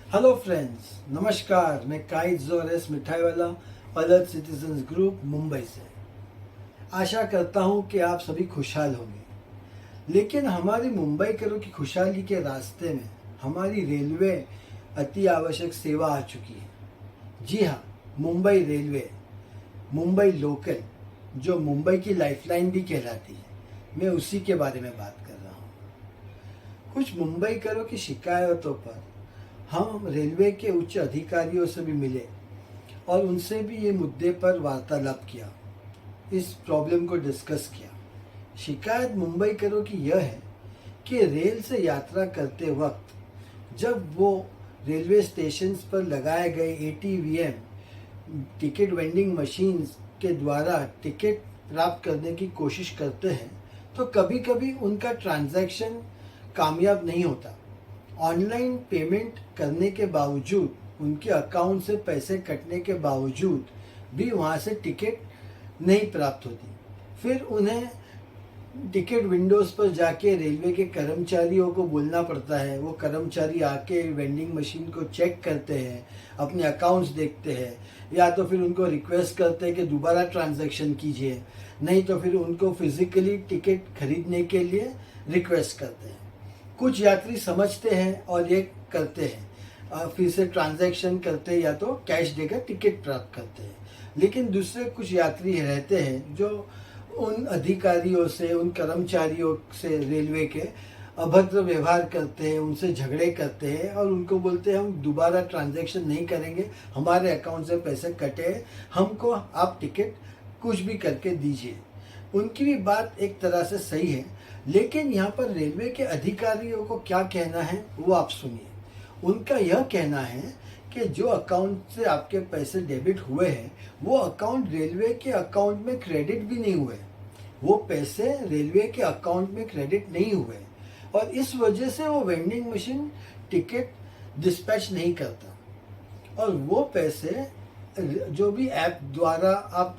Hello friends, नमस्कार। मैं kite जोरेस मिठाई वाला अलर्ट सिटीजन्स ग्रुप मुंबई से आशा करता हूं कि आप सभी खुशहाल होंगे। लेकिन हमारी मुंबई करों की खुशहाली के रास्ते में हमारी रेलवे अति आवश्यक सेवा आ चुकी है। जी हाँ, मुंबई रेलवे, मुंबई लोकल, जो मुंबई की लाइफलाइन भी कहलाती है, मैं उसी के बारे में बात कर रहा हूँ। कुछ मुंबई करों की शिकायतों पर हम रेलवे के उच्च अधिकारियों से भी मिले और उनसे भी ये मुद्दे पर वार्तालाप किया, इस प्रॉब्लम को डिस्कस किया। शिकायत मुंबई करों की यह है कि रेल से यात्रा करते वक्त जब वो रेलवे स्टेशन पर लगाए गए ATVM टिकट वेंडिंग मशीन्स के द्वारा टिकट प्राप्त करने की कोशिश करते हैं तो कभी कभी उनका ट्रांजैक्शन कामयाब नहीं होता। ऑनलाइन पेमेंट करने के बावजूद, उनके अकाउंट से पैसे कटने के बावजूद भी वहाँ से टिकट नहीं प्राप्त होती। फिर उन्हें टिकट विंडोज़ पर जाके रेलवे के कर्मचारियों को बोलना पड़ता है। वो कर्मचारी आके वेंडिंग मशीन को चेक करते हैं, अपने अकाउंट्स देखते हैं, या तो फिर उनको रिक्वेस्ट करते हैं कि दोबारा ट्रांजैक्शन कीजिए, नहीं तो फिर उनको फिजिकली टिकट खरीदने के लिए रिक्वेस्ट करते हैं। कुछ यात्री समझते हैं और ये करते हैं, फिर से ट्रांजैक्शन करते हैं या तो कैश देकर टिकट प्राप्त करते हैं। लेकिन दूसरे कुछ यात्री रहते हैं जो उन अधिकारियों से, उन कर्मचारियों से रेलवे के अभद्र व्यवहार करते हैं, उनसे झगड़े करते हैं और उनको बोलते हैं हम दोबारा ट्रांजैक्शन नहीं करेंगे, हमारे अकाउंट से पैसे कटे, हमको आप टिकट कुछ भी करके दीजिए। उनकी भी बात एक तरह से सही है, लेकिन यहाँ पर रेलवे के अधिकारियों को क्या कहना है वो आप सुनिए। उनका यह कहना है कि जो अकाउंट से आपके पैसे डेबिट हुए हैं वो अकाउंट रेलवे के अकाउंट में क्रेडिट भी नहीं हुए, वो पैसे रेलवे के अकाउंट में क्रेडिट नहीं हुए और इस वजह से वो वेंडिंग मशीन टिकट डिस्पैच नहीं करता। और वो पैसे जो भी ऐप द्वारा आप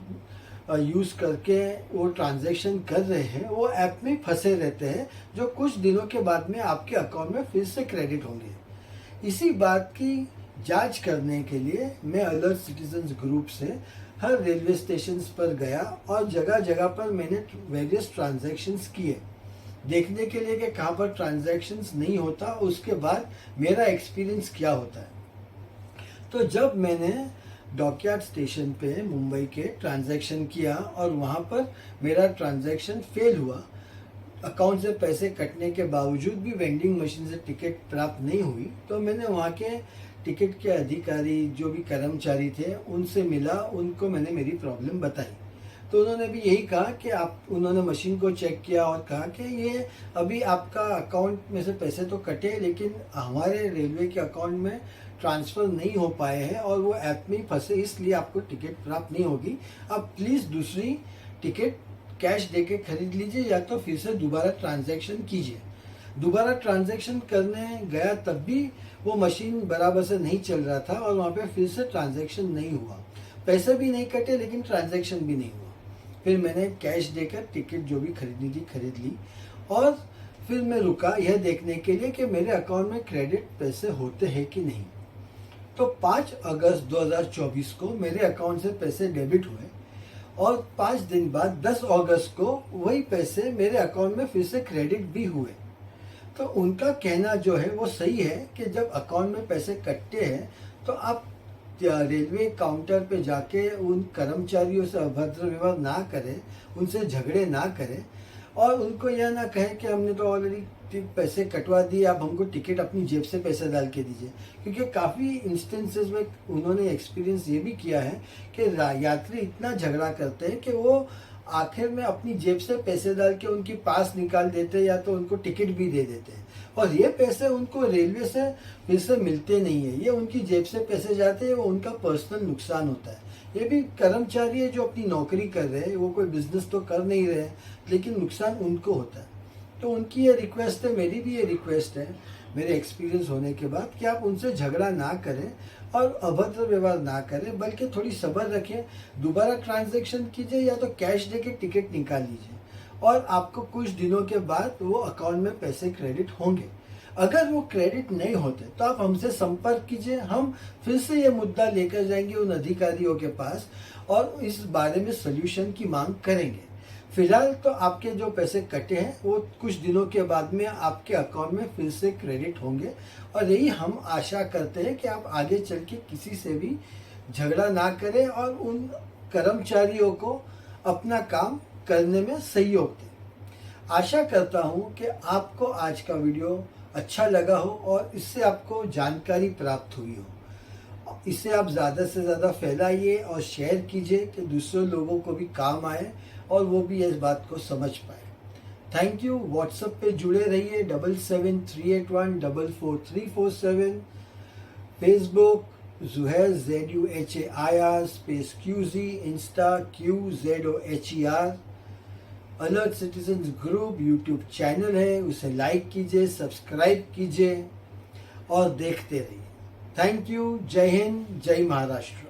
यूज़ करके वो ट्रांजैक्शन कर रहे हैं वो ऐप में फंसे रहते हैं, जो कुछ दिनों के बाद में आपके अकाउंट में फिर से क्रेडिट होंगे। इसी बात की जांच करने के लिए मैं अलर्ट सिटीजन्स ग्रुप से हर रेलवे स्टेशन पर गया और जगह जगह पर मैंने वेरियस ट्रांजैक्शंस किए, देखने के लिए कि कहाँ पर ट्रांजैक्शंस नहीं होता, उसके बाद मेरा एक्सपीरियंस क्या होता है। तो जब मैंने डॉकयार्ड स्टेशन पे मुंबई के ट्रांजैक्शन किया और वहाँ पर मेरा ट्रांजैक्शन फेल हुआ, अकाउंट से पैसे कटने के बावजूद भी वेंडिंग मशीन से टिकट प्राप्त नहीं हुई, तो मैंने वहाँ के टिकट के अधिकारी जो भी कर्मचारी थे उनसे मिला, उनको मैंने मेरी प्रॉब्लम बताई। तो उन्होंने भी यही कहा कि उन्होंने मशीन को चेक किया और कहा कि ये अभी आपका अकाउंट में से पैसे तो कटे लेकिन हमारे रेलवे के अकाउंट में ट्रांसफ़र नहीं हो पाए हैं और वो ऐप में ही फंसे, इसलिए आपको टिकट प्राप्त नहीं होगी। आप प्लीज़ दूसरी टिकट कैश देके खरीद लीजिए या तो फिर से दोबारा ट्रांजैक्शन कीजिए। दोबारा ट्रांजैक्शन करने गया तब भी वो मशीन बराबर से नहीं चल रहा था और वहाँ पे फिर से ट्रांजैक्शन नहीं हुआ, पैसे भी नहीं कटे लेकिन ट्रांजैक्शन भी नहीं हुआ। फिर मैंने कैश देकर टिकट जो भी खरीदनी थी खरीद ली और फिर मैं रुका यह देखने के लिए कि मेरे अकाउंट में क्रेडिट पैसे होते हैं कि नहीं। तो 5 अगस्त 2024 को मेरे अकाउंट से पैसे डेबिट हुए और 5 दिन बाद 10 अगस्त को वही पैसे मेरे अकाउंट में फिर से क्रेडिट भी हुए। तो उनका कहना जो है वो सही है कि जब अकाउंट में पैसे कटते हैं तो आप रेलवे काउंटर पे जाके उन कर्मचारियों से अभद्र व्यवहार ना करें, उनसे झगड़े ना करें और उनको यह ना कहें कि हमने तो ऑलरेडी पैसे कटवा दिए, आप हमको टिकट अपनी जेब से पैसे डाल के दीजिए। क्योंकि काफ़ी इंस्टेंसेस में उन्होंने एक्सपीरियंस ये भी किया है कि यात्री इतना झगड़ा करते हैं कि वो आखिर में अपनी जेब से पैसे डाल के उनकी पास निकाल देते हैं या तो उनको टिकट भी दे देते हैं और ये पैसे उनको रेलवे से फिर से मिलते नहीं है, ये उनकी जेब से पैसे जाते हैं, वो उनका पर्सनल नुकसान होता है। ये भी कर्मचारी है जो अपनी नौकरी कर रहे हैं, वो कोई बिजनेस तो कर नहीं रहे, लेकिन नुकसान उनको होता है। तो उनकी ये रिक्वेस्ट है, मेरी भी ये रिक्वेस्ट है मेरे एक्सपीरियंस होने के बाद कि आप उनसे झगड़ा ना करें और अभद्र व्यवहार ना करें, बल्कि थोड़ी सब्र रखें, दोबारा ट्रांजैक्शन कीजिए या तो कैश देके टिकट निकाल लीजिए और आपको कुछ दिनों के बाद वो अकाउंट में पैसे क्रेडिट होंगे। अगर वो क्रेडिट नहीं होते तो आप हमसे संपर्क कीजिए, हम फिर से ये मुद्दा लेकर जाएंगे उन अधिकारियों के पास और इस बारे में सल्यूशन की मांग करेंगे। फिलहाल तो आपके जो पैसे कटे हैं वो कुछ दिनों के बाद में आपके अकाउंट में फिर से क्रेडिट होंगे और यही हम आशा करते हैं कि आप आगे चल के किसी से भी झगड़ा ना करें और उन कर्मचारियों को अपना काम करने में सहयोग दें। आशा करता हूँ कि आपको आज का वीडियो अच्छा लगा हो और इससे आपको जानकारी प्राप्त हुई हो। इसे आप ज़्यादा से ज़्यादा फैलाइए और शेयर कीजिए कि दूसरे लोगों को भी काम आए और वो भी इस बात को समझ पाए। Thank you. व्हाट्सएप पे जुड़े रहिए 7738144347। Facebook Zuhair ZUHAIR space QZ, Insta QZOHER। Alert citizens group YouTube channel है, उसे लाइक कीजिए, सब्सक्राइब कीजिए और देखते रहिए। Thank you. जय हिंद, जय महाराष्ट्र।